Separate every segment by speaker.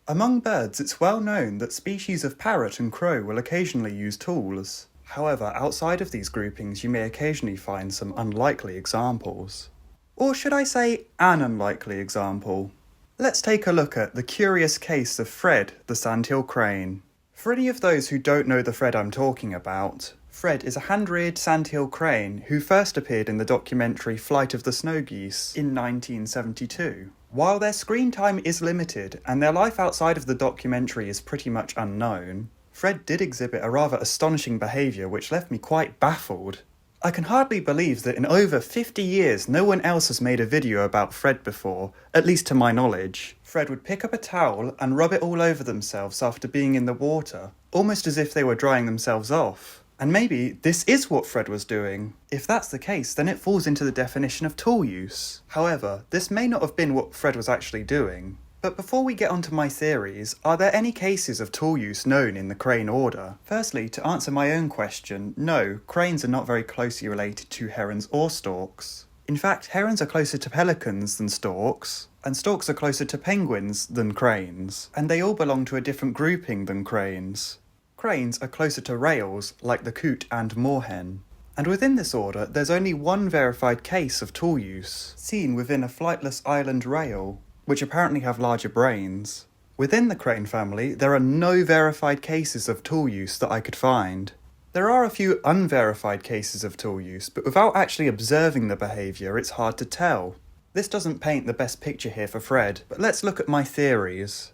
Speaker 1: Among birds, it's well known that species of parrot and crow will occasionally use tools. However, outside of these groupings, you may occasionally find some unlikely examples. Or should I say, an unlikely example? Let's take a look at the curious case of Fred, the Sandhill crane. For any of those who don't know the Fred I'm talking about, Fred is a hand-reared sandhill crane who first appeared in the documentary Flight of the Snow Geese in 1972. While their screen time is limited and their life outside of the documentary is pretty much unknown, Fred did exhibit a rather astonishing behaviour which left me quite baffled. I can hardly believe that in over 50 years no one else has made a video about Fred before, at least to my knowledge. Fred would pick up a towel and rub it all over themselves after being in the water, almost as if they were drying themselves off. And maybe this is what Fred was doing. If that's the case, then it falls into the definition of tool use. However, this may not have been what Fred was actually doing. But before we get onto my theories, are there any cases of tool use known in the crane order? Firstly, to answer my own question, no, cranes are not very closely related to herons or storks. In fact, herons are closer to pelicans than storks, and storks are closer to penguins than cranes, and they all belong to a different grouping than cranes. Cranes are closer to rails, like the coot and moorhen. And within this order, there's only one verified case of tool use, seen within a flightless island rail, which apparently have larger brains. Within the crane family, there are no verified cases of tool use that I could find. There are a few unverified cases of tool use, but without actually observing the behaviour, it's hard to tell. This doesn't paint the best picture here for Fred, but let's look at my theories.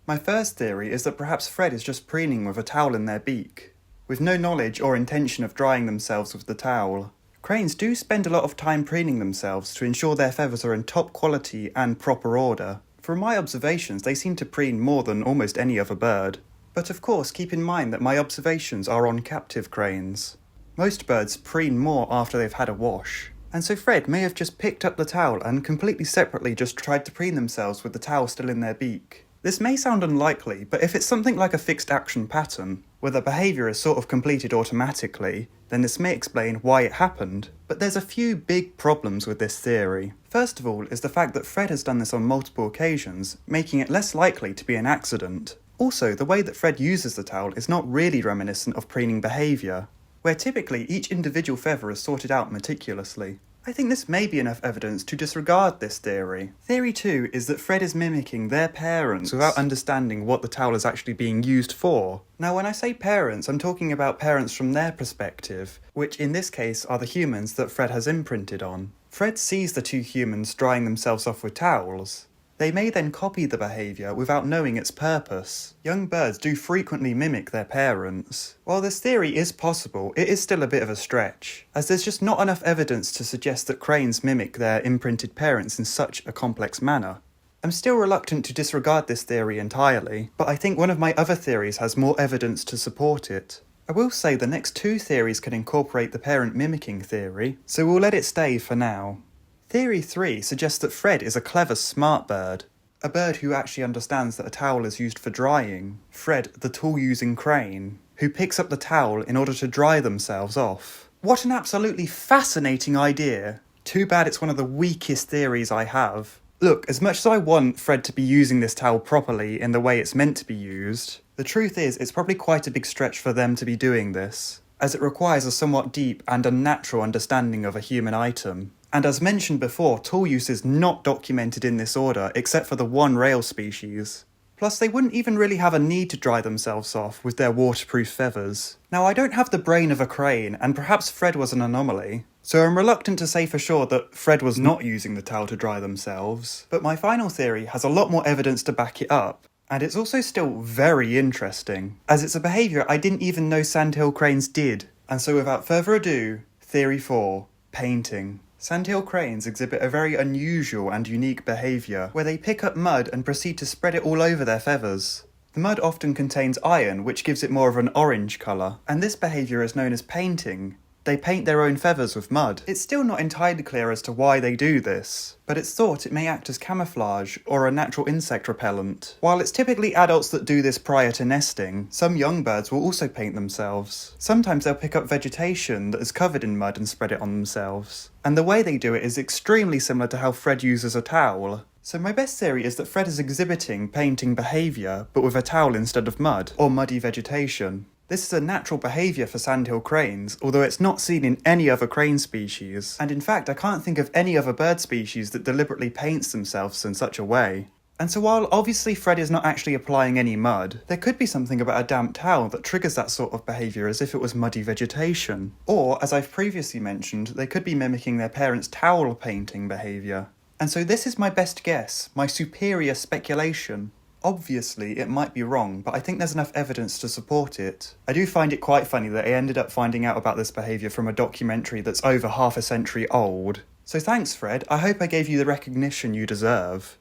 Speaker 1: My first theory is that perhaps Fred is just preening with a towel in their beak, with no knowledge or intention of drying themselves with the towel. Cranes do spend a lot of time preening themselves to ensure their feathers are in top quality and proper order. From my observations, they seem to preen more than almost any other bird. But of course, keep in mind that my observations are on captive cranes. Most birds preen more after they've had a wash. And so Fred may have just picked up the towel and completely separately just tried to preen themselves with the towel still in their beak. This may sound unlikely, but if it's something like a fixed action pattern, where the behaviour is sort of completed automatically, then this may explain why it happened. But there's a few big problems with this theory. First of all is the fact that Fred has done this on multiple occasions, making it less likely to be an accident. Also, the way that Fred uses the towel is not really reminiscent of preening behaviour, where typically each individual feather is sorted out meticulously. I think this may be enough evidence to disregard this theory. Theory 2 is that Fred is mimicking their parents without understanding what the towel is actually being used for. Now when I say parents, I'm talking about parents from their perspective, which in this case are the humans that Fred has imprinted on. Fred sees the two humans drying themselves off with towels. They may then copy the behaviour without knowing its purpose. Young birds do frequently mimic their parents. While this theory is possible, it is still a bit of a stretch, as there's just not enough evidence to suggest that cranes mimic their imprinted parents in such a complex manner. I'm still reluctant to disregard this theory entirely, but I think one of my other theories has more evidence to support it. I will say the next two theories can incorporate the parent mimicking theory, so we'll let it stay for now. Theory 3 suggests that Fred is a clever, smart bird. A bird who actually understands that a towel is used for drying. Fred, the tool-using crane, who picks up the towel in order to dry themselves off. What an absolutely fascinating idea! Too bad it's one of the weakest theories I have. Look, as much as I want Fred to be using this towel properly in the way it's meant to be used, the truth is it's probably quite a big stretch for them to be doing this, as it requires a somewhat deep and unnatural understanding of a human item. And as mentioned before, tool use is not documented in this order except for the one rail species. Plus they wouldn't even really have a need to dry themselves off with their waterproof feathers. Now I don't have the brain of a crane, and perhaps Fred was an anomaly, so I'm reluctant to say for sure that Fred was not using the towel to dry themselves, but my final theory has a lot more evidence to back it up. And it's also still very interesting, as it's a behaviour I didn't even know sandhill cranes did. And so without further ado, Theory 4, painting. Sandhill cranes exhibit a very unusual and unique behaviour, where they pick up mud and proceed to spread it all over their feathers. The mud often contains iron, which gives it more of an orange colour, and this behaviour is known as painting. They paint their own feathers with mud. It's still not entirely clear as to why they do this, but it's thought it may act as camouflage or a natural insect repellent. While it's typically adults that do this prior to nesting, some young birds will also paint themselves. Sometimes they'll pick up vegetation that is covered in mud and spread it on themselves. And the way they do it is extremely similar to how Fred uses a towel. So my best theory is that Fred is exhibiting painting behaviour, but with a towel instead of mud, or muddy vegetation. This is a natural behaviour for sandhill cranes, although it's not seen in any other crane species, and in fact I can't think of any other bird species that deliberately paints themselves in such a way. And so while obviously Fred is not actually applying any mud, there could be something about a damp towel that triggers that sort of behaviour as if it was muddy vegetation. Or, as I've previously mentioned, they could be mimicking their parents' towel painting behaviour. And so this is my best guess, my superior speculation. Obviously, it might be wrong, but I think there's enough evidence to support it. I do find it quite funny that I ended up finding out about this behaviour from a documentary that's over half a century old. So thanks, Fred. I hope I gave you the recognition you deserve.